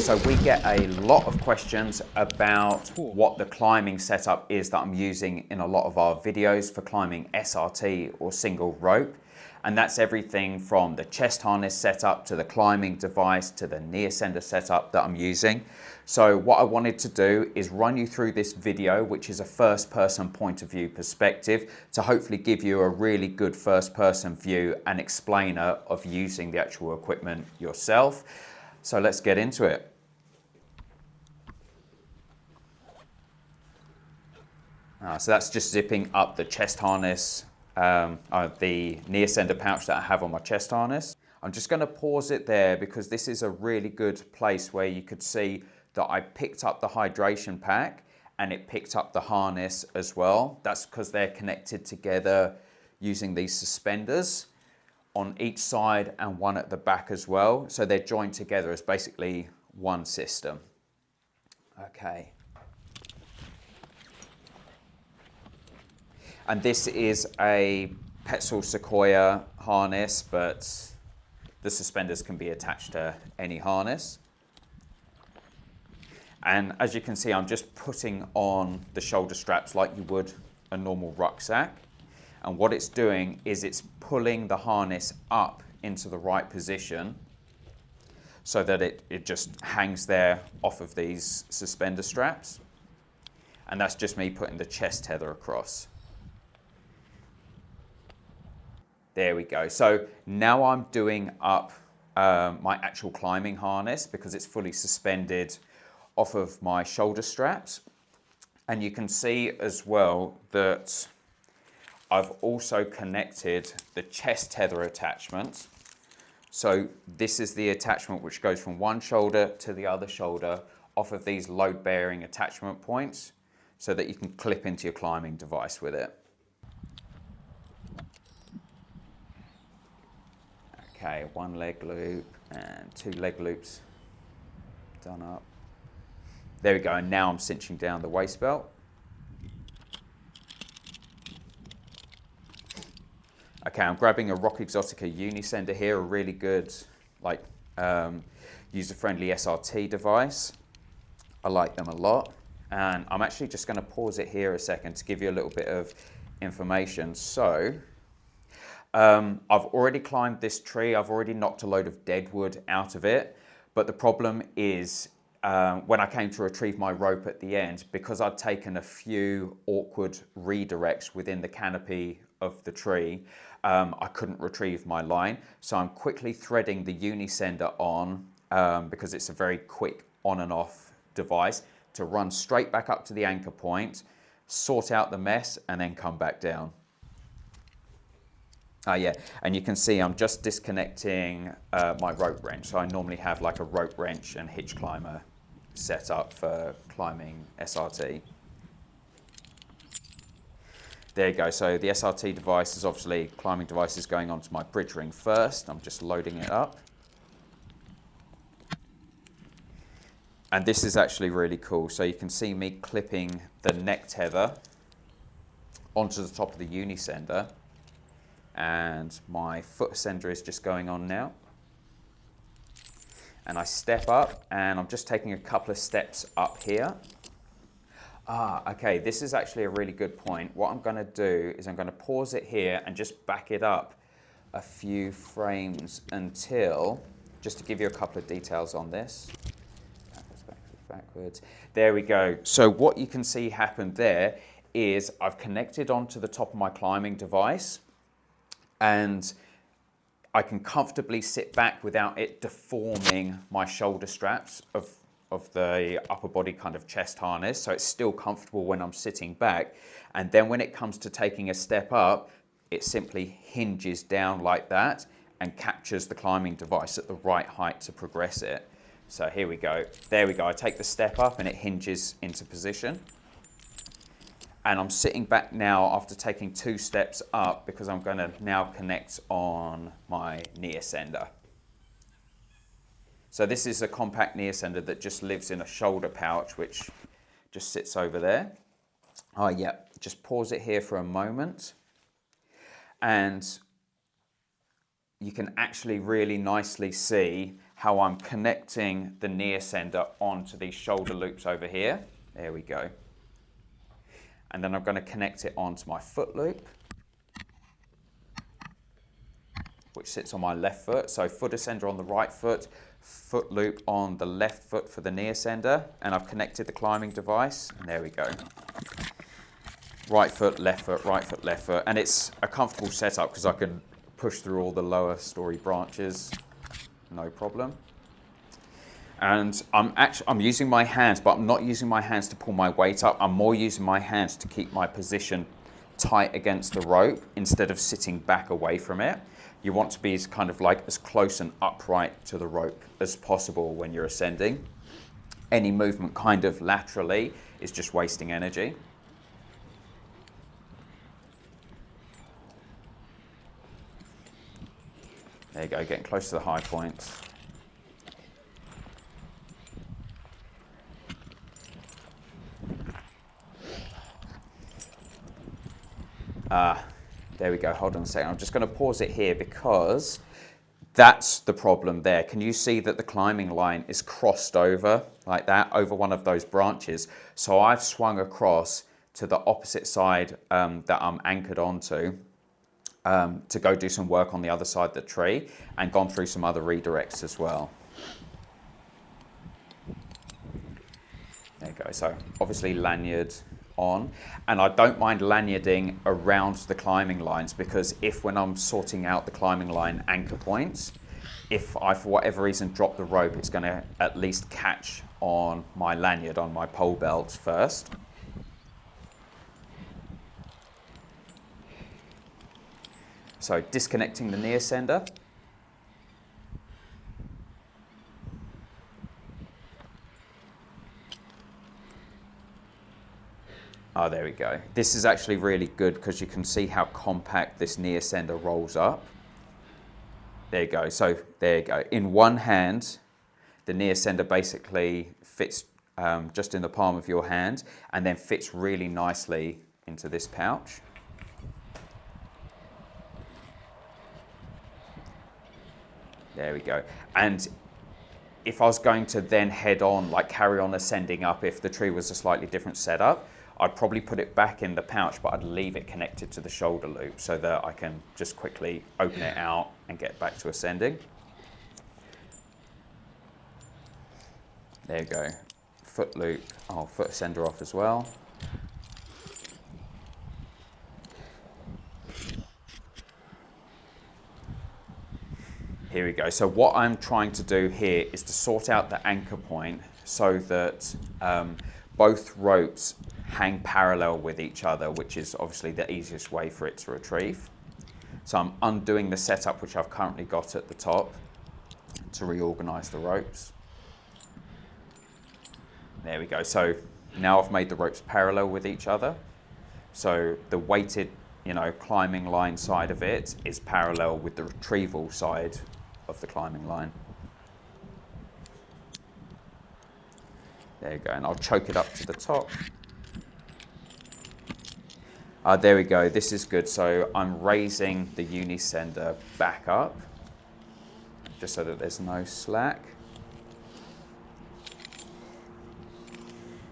So we get a lot of questions about what the climbing setup is that I'm using in a lot of our videos for climbing SRT or single rope. And that's everything from the chest harness setup to the climbing device to the knee ascender setup that I'm using. So what I wanted to do is run you through this video, which is a first person point of view perspective, to hopefully give you a really good first person view and explainer of using the actual equipment yourself. So let's get into it. So that's just zipping up the chest harness, the knee ascender pouch that I have on my chest harness. I'm just going to pause it there because this is a really good place where you could see that I picked up the hydration pack and it picked up the harness as well. That's because they're connected together using these suspenders on each side and one at the back as well. So they're joined together as basically one system. Okay. And this is a Petzl Sequoia harness, but the suspenders can be attached to any harness. And as you can see, I'm just putting on the shoulder straps like you would a normal rucksack. And what it's doing is it's pulling the harness up into the right position so that it just hangs there off of these suspender straps. And that's just me putting the chest tether across. There we go. So now I'm doing up my actual climbing harness because it's fully suspended off of my shoulder straps. And you can see as well that I've also connected the chest tether attachment. So this is the attachment which goes from one shoulder to the other shoulder off of these load-bearing attachment points so that you can clip into your climbing device with it. Okay, one leg loop and two leg loops done up. There we go, and now I'm cinching down the waist belt. Okay, I'm grabbing a Rock Exotica Unicender here, a really good, user-friendly SRT device. I like them a lot. And I'm actually just gonna pause it here a second to give you a little bit of information. So, I've already climbed this tree. I've already knocked a load of dead wood out of it. But the problem is when I came to retrieve my rope at the end, because I'd taken a few awkward redirects within the canopy of the tree, I couldn't retrieve my line. So I'm quickly threading the Unicender on because it's a very quick on and off device to run straight back up to the anchor point, sort out the mess, and then come back down. Yeah, and you can see I'm just disconnecting my rope wrench. So I normally have like a rope wrench and hitch climber set up for climbing SRT. There you go. So the SRT device is obviously, climbing device is going onto my bridge ring first. I'm just loading it up. And this is actually really cool. So you can see me clipping the neck tether onto the top of the Unicender. And my foot ascender is just going on now. And I step up and I'm just taking a couple of steps up here. Okay, this is actually a really good point. What I'm gonna do is I'm gonna pause it here and just back it up a few frames until, just to give you a couple of details on this. Backwards. There we go. So what you can see happen there is I've connected onto the top of my climbing device, and I can comfortably sit back without it deforming my shoulder straps of the upper body kind of chest harness. So it's still comfortable when I'm sitting back. And then when it comes to taking a step up, it simply hinges down like that and captures the climbing device at the right height to progress it. So here we go. There we go. I take the step up and it hinges into position. And I'm sitting back now after taking 2 steps up because I'm going to now connect on my knee ascender. So this is a compact knee ascender that just lives in a shoulder pouch, which just sits over there. Oh yeah, just pause it here for a moment. And you can actually really nicely see how I'm connecting the knee ascender onto these shoulder loops over here. There we go. And then I'm going to connect it onto my foot loop, which sits on my left foot. So foot ascender on the right foot loop on the left foot for the knee ascender, and I've connected the climbing device, and there we go. Right foot, left foot, right foot, left foot, and it's a comfortable setup because I can push through all the lower story branches, no problem. And I'm using my hands, but I'm not using my hands to pull my weight up. I'm more using my hands to keep my position tight against the rope instead of sitting back away from it. You want to be as kind of like as close and upright to the rope as possible when you're ascending. Any movement kind of laterally is just wasting energy. There you go, getting close to the high point. There we go, hold on a second. I'm just going to pause it here because that's the problem there. Can you see that the climbing line is crossed over like that, over one of those branches? So I've swung across to the opposite side that I'm anchored onto to go do some work on the other side of the tree, and gone through some other redirects as well. There you go, so obviously lanyard on, and I don't mind lanyarding around the climbing lines because if when I'm sorting out the climbing line anchor points, if I for whatever reason drop the rope, it's going to at least catch on my lanyard on my pole belt first. So disconnecting the knee ascender. Oh, there we go. This is actually really good because you can see how compact this knee ascender rolls up. There you go. So there you go. In one hand, the knee ascender basically fits just in the palm of your hand and then fits really nicely into this pouch. There we go. And if I was going to then head on, like carry on ascending up, if the tree was a slightly different setup, I'd probably put it back in the pouch, but I'd leave it connected to the shoulder loop so that I can just quickly open it out and get back to ascending. There you go. Foot loop, foot ascender off as well. Here we go. So what I'm trying to do here is to sort out the anchor point so that both ropes hang parallel with each other, which is obviously the easiest way for it to retrieve. So I'm undoing the setup which I've currently got at the top to reorganize the ropes. There we go. So now I've made the ropes parallel with each other. So the weighted, climbing line side of it is parallel with the retrieval side of the climbing line. There you go, and I'll choke it up to the top. There we go, this is good. So I'm raising the Unicender back up, just so that there's no slack.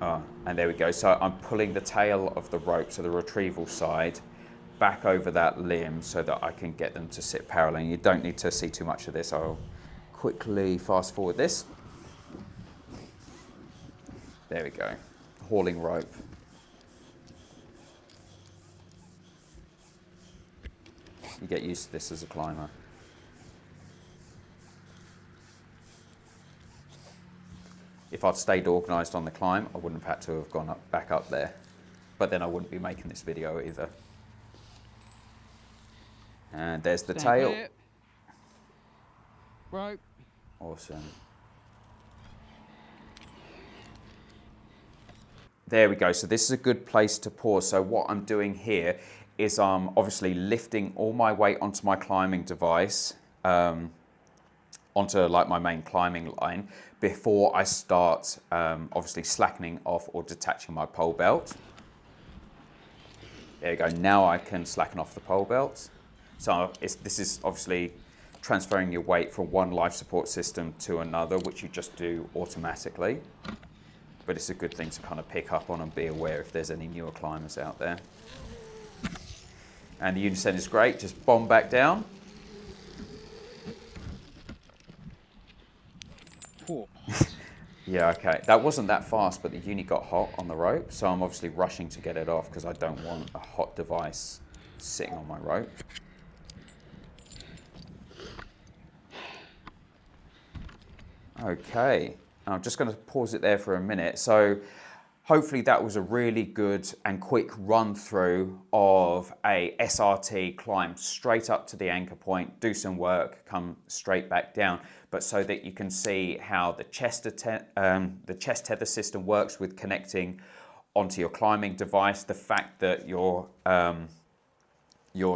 And there we go. So I'm pulling the tail of the rope, so the retrieval side, back over that limb so that I can get them to sit parallel. And you don't need to see too much of this. I'll quickly fast forward this. There we go. Hauling rope. You get used to this as a climber. If I'd stayed organised on the climb, I wouldn't have had to have gone back up there. But then I wouldn't be making this video either. And there's the tail. Rope. Awesome. There we go. So this is a good place to pause. So what I'm doing here is I'm obviously lifting all my weight onto my climbing device, onto like my main climbing line, before I start obviously slackening off or detaching my pole belt. There you go. Now I can slacken off the pole belt. So this is obviously transferring your weight from one life support system to another, which you just do automatically. But it's a good thing to kind of pick up on and be aware if there's any newer climbers out there. And the Unicender is great, just bomb back down. Cool. Yeah, okay. That wasn't that fast, but the Uni got hot on the rope, so I'm obviously rushing to get it off because I don't want a hot device sitting on my rope. Okay, I'm just going to pause it there for a minute. So hopefully that was a really good and quick run through of a SRT climb straight up to the anchor point, do some work, come straight back down, but so that you can see how the chest tether system works with connecting onto your climbing device, the fact that your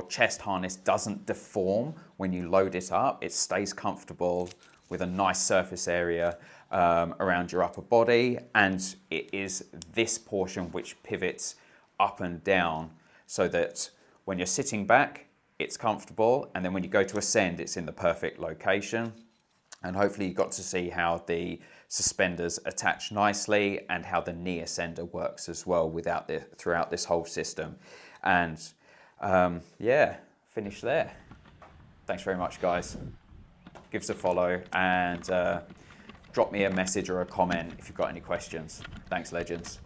chest harness doesn't deform when you load it up, it stays comfortable with a nice surface area around your upper body, and it is this portion which pivots up and down so that when you're sitting back it's comfortable, and then when you go to ascend it's in the perfect location. And hopefully you got to see how the suspenders attach nicely and how the knee ascender works as well throughout this whole system. And yeah, finish there. Thanks very much, guys. Give us a follow and drop me a message or a comment if you've got any questions. Thanks, legends.